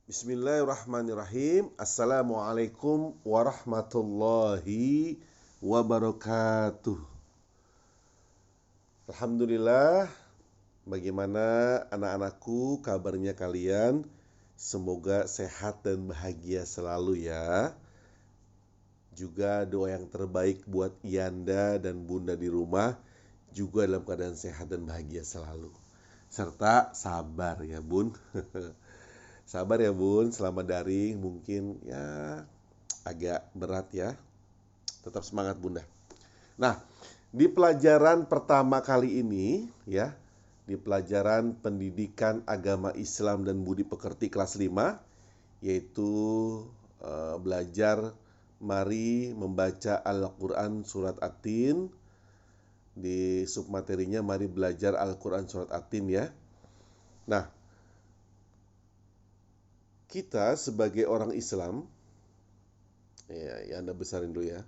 Bismillahirrahmanirrahim. Assalamualaikum warahmatullahi wabarakatuh. Alhamdulillah. Bagaimana anak-anakku kabarnya kalian? Semoga sehat dan bahagia selalu ya. Juga doa yang terbaik buat Yanda dan Bunda di rumah juga dalam keadaan sehat dan bahagia selalu. Serta sabar ya Bun. Sabar ya Bun, selama daring mungkin ya agak berat ya. Tetap semangat Bunda. Nah, di pelajaran pertama kali ini ya, di pelajaran pendidikan agama Islam dan budi pekerti kelas 5, yaitu belajar mari membaca Al-Quran surat At-Tin. Di submaterinya mari belajar Al-Quran surat At-Tin ya. Nah, kita sebagai orang Islam, ya Anda besarin dulu ya.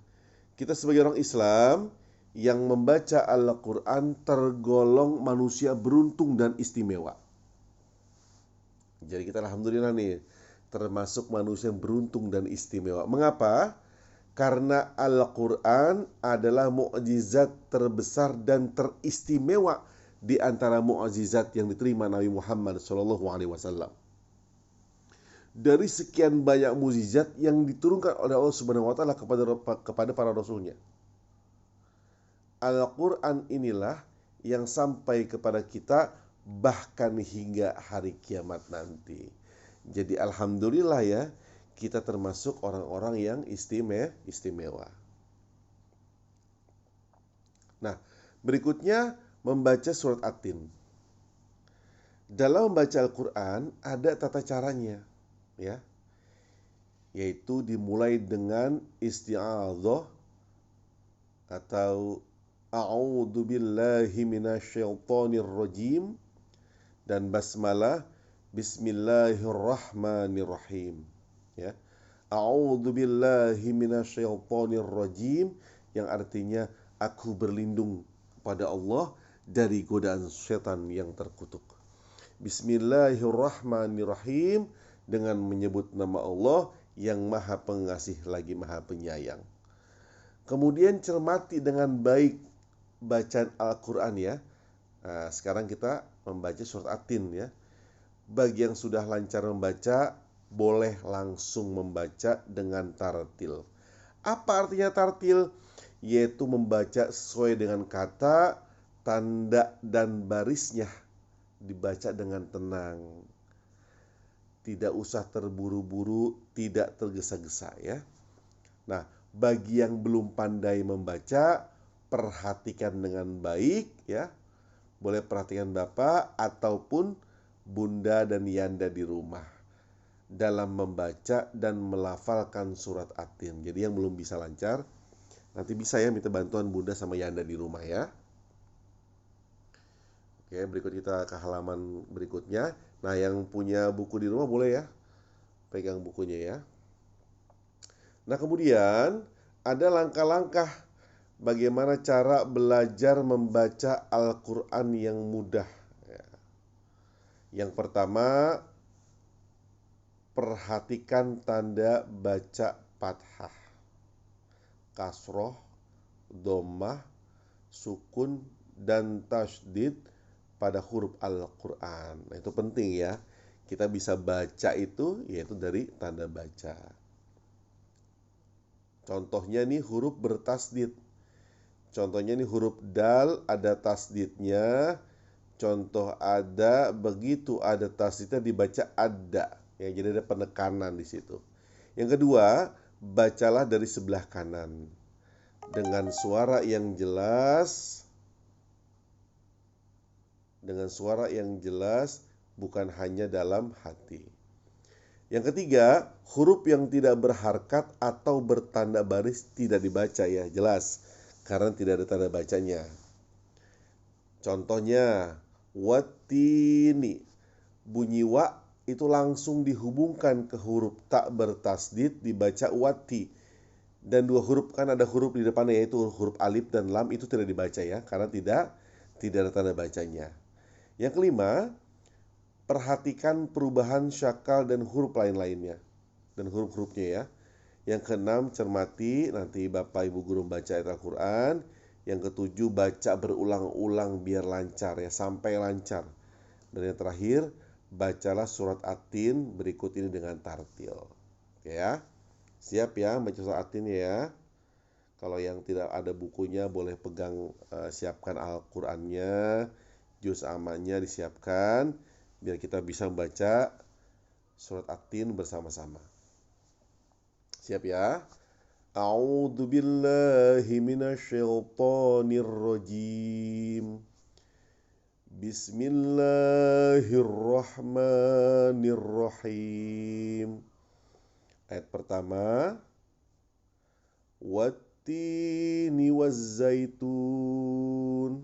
Kita sebagai orang Islam yang membaca Al-Quran tergolong manusia beruntung dan istimewa. Jadi kita alhamdulillah nih, termasuk manusia yang beruntung dan istimewa. Mengapa? Karena Al-Quran adalah mukjizat terbesar dan teristimewa di antara mukjizat yang diterima Nabi Muhammad SAW. Dari sekian banyak mukjizat yang diturunkan oleh Allah Subhanahu wa taala kepada para rasulnya, Al-Quran inilah yang sampai kepada kita bahkan hingga hari kiamat nanti. Jadi alhamdulillah ya, kita termasuk orang-orang yang istimewa. Nah, berikutnya membaca surat At-Tin. Dalam membaca Al-Quran ada tata caranya ya, yaitu dimulai dengan isti'adzah atau a'udzu billahi minasyaitonir rajim dan basmalah bismillahirrahmanirrahim ya. A'udzu billahi minasyaitonir rajim yang artinya aku berlindung pada Allah dari godaan setan yang terkutuk. Bismillahirrahmanirrahim dengan menyebut nama Allah yang Maha Pengasih lagi Maha Penyayang. Kemudian cermati dengan baik bacaan Al-Quran ya. Nah, sekarang kita membaca surat At-Tin ya. Bagi yang sudah lancar membaca, boleh langsung membaca dengan tartil. Apa artinya tartil? Yaitu membaca sesuai dengan kata, tanda, dan barisnya. Dibaca dengan tenang, tidak usah terburu-buru, tidak tergesa-gesa ya. Nah, bagi yang belum pandai membaca, perhatikan dengan baik ya. Boleh perhatikan Bapak ataupun Bunda dan Yanda di rumah dalam membaca dan melafalkan surat At-Tin. Jadi yang belum bisa lancar, nanti bisa ya minta bantuan Bunda sama Yanda di rumah ya. Oke, berikut kita ke halaman berikutnya. Nah, yang punya buku di rumah boleh ya pegang bukunya ya. Nah, kemudian ada langkah-langkah bagaimana cara belajar membaca Al-Quran yang mudah ya. Yang pertama, perhatikan tanda baca fathah, kasroh, dhammah, sukun, dan tasydid pada huruf Al-Quran. Nah, itu penting ya. Kita bisa baca itu yaitu dari tanda baca. Contohnya nih huruf bertasdid. Contohnya nih huruf dal ada tasdidnya. Contoh ada, begitu ada tasdidnya dibaca ada. Ya, jadi ada penekanan di situ. Yang kedua, bacalah dari sebelah kanan dengan suara yang jelas. Dengan suara yang jelas, bukan hanya dalam hati. Yang ketiga, huruf yang tidak berharkat atau bertanda baris tidak dibaca ya, jelas. Karena tidak ada tanda bacanya. Contohnya, watini. Bunyi wa itu langsung dihubungkan ke huruf tak bertasdid dibaca wati. Dan dua huruf kan ada huruf di depannya yaitu huruf alif dan lam itu tidak dibaca ya, karena tidak ada tanda bacanya. Yang kelima, perhatikan perubahan syakal dan huruf lain-lainnya dan huruf-hurufnya ya. Yang keenam, cermati, nanti Bapak Ibu guru baca ayat Al-Quran. Yang ketujuh, baca berulang-ulang biar lancar ya, sampai lancar. Dan yang terakhir, bacalah surat At-Tin berikut ini dengan tartil. Oke ya, siap ya baca surat At-Tin ya. Kalau yang tidak ada bukunya boleh pegang, siapkan Al-Qurannya, juz amannya disiapkan, biar kita bisa membaca surat At-Tin bersama-sama. Siap ya? A'udzu billahi minasyaitonir rajim. Bismillahirrahmanirrahim. Ayat pertama, wattini wazzaitun.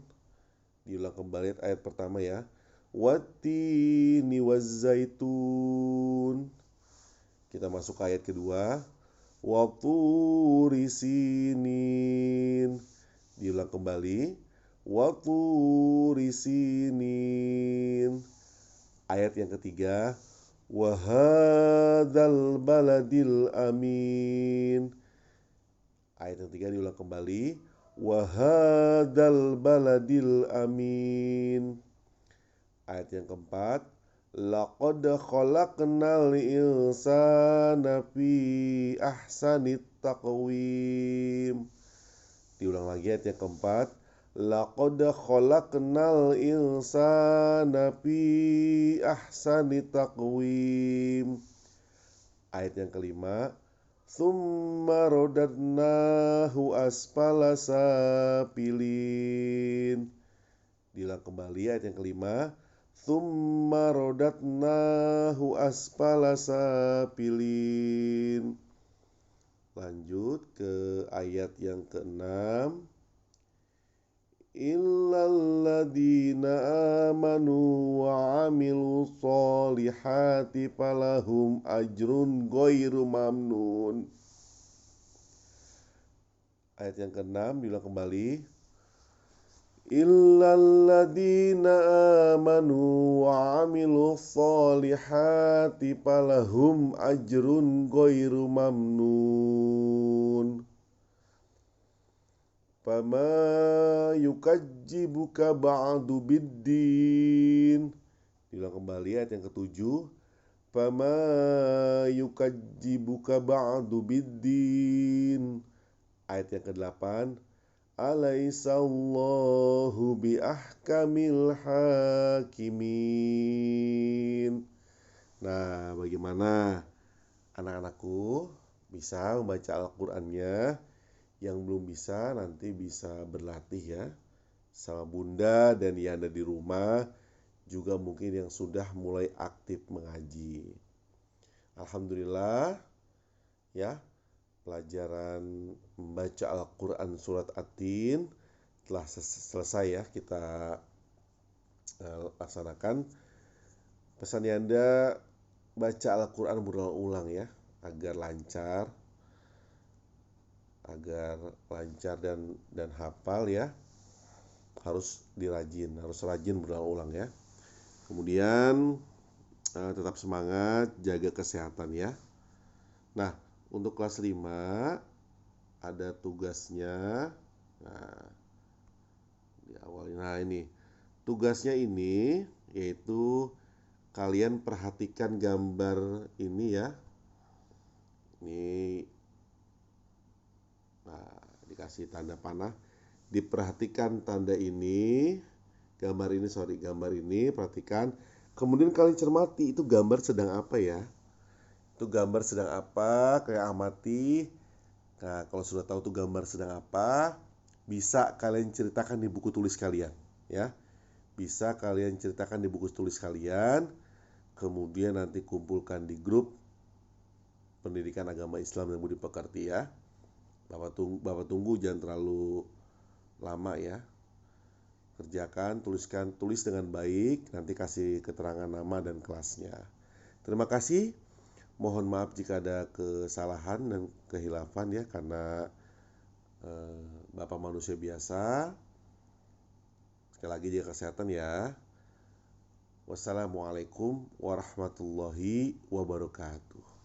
Diulang kembali ayat pertama ya. Wattini wazzaitun. Kita masuk ke ayat kedua. Waturi sinin. Diulang kembali. Waturi sinin. Ayat yang ketiga. Wahadzal baladil amin. Ayat yang ketiga diulang kembali. Wahadzal baladil amin. Ayat yang keempat. Laqad khalaqnal insana fi ahsanit taqwim. Diulang lagi ayat yang keempat. Laqad khalaqnal insana fi ahsanit taqwim. Ayat yang kelima. Tsumma radadnahu asfala safilin. Diulang kembali ayat yang kelima. Tsumma radadnahu asfala safilin. Lanjut ke ayat yang ke-6. Illal ladzina amanu wa amilus solihati falahum ajrun ghairu mamnun. Ayat yang ke-6 diulang kembali. Illal ladzina amanu wa amilus solihati falahum ajrun ghairu mamnun. Fama yukajjibuka ba'du biddin. Diulang kembali ayat yang ke-7. Fama yukajjibuka ba'du biddin. Ayat yang ke-8. Alaisallahu biahkamil hakimin. Nah, bagaimana anak-anakku bisa membaca Al-Qur'annya? Yang belum bisa nanti bisa berlatih ya sama Bunda dan Yana di rumah, juga mungkin yang sudah mulai aktif mengaji. Alhamdulillah ya, pelajaran membaca Al-Quran surat At-Tin telah selesai ya kita laksanakan. Pesan Yanda, baca Al-Quran berulang-ulang ya, agar lancar dan hafal ya. Harus rajin berulang-ulang ya. Kemudian tetap semangat, jaga kesehatan ya. Nah, untuk kelas 5 ada tugasnya. Nah, diawali. Nah, ini tugasnya ini yaitu kalian perhatikan gambar ini ya. Ini dikasih tanda panah. Diperhatikan tanda ini, gambar ini perhatikan. Kemudian kalian cermati itu gambar sedang apa ya. Itu gambar sedang apa, kayak amati. Nah, kalau sudah tahu tuh gambar sedang apa, bisa kalian ceritakan di buku tulis kalian ya. Bisa kalian ceritakan di buku tulis kalian. Kemudian nanti kumpulkan di grup Pendidikan Agama Islam yang Budi Pekerti ya. Bapak tunggu, jangan terlalu lama ya. Kerjakan, tulis dengan baik, nanti kasih keterangan nama dan kelasnya. Terima kasih. Mohon maaf jika ada kesalahan dan kehilafan ya, karena Bapak manusia biasa. Sekali lagi jaga kesehatan ya. Wassalamualaikum warahmatullahi wabarakatuh.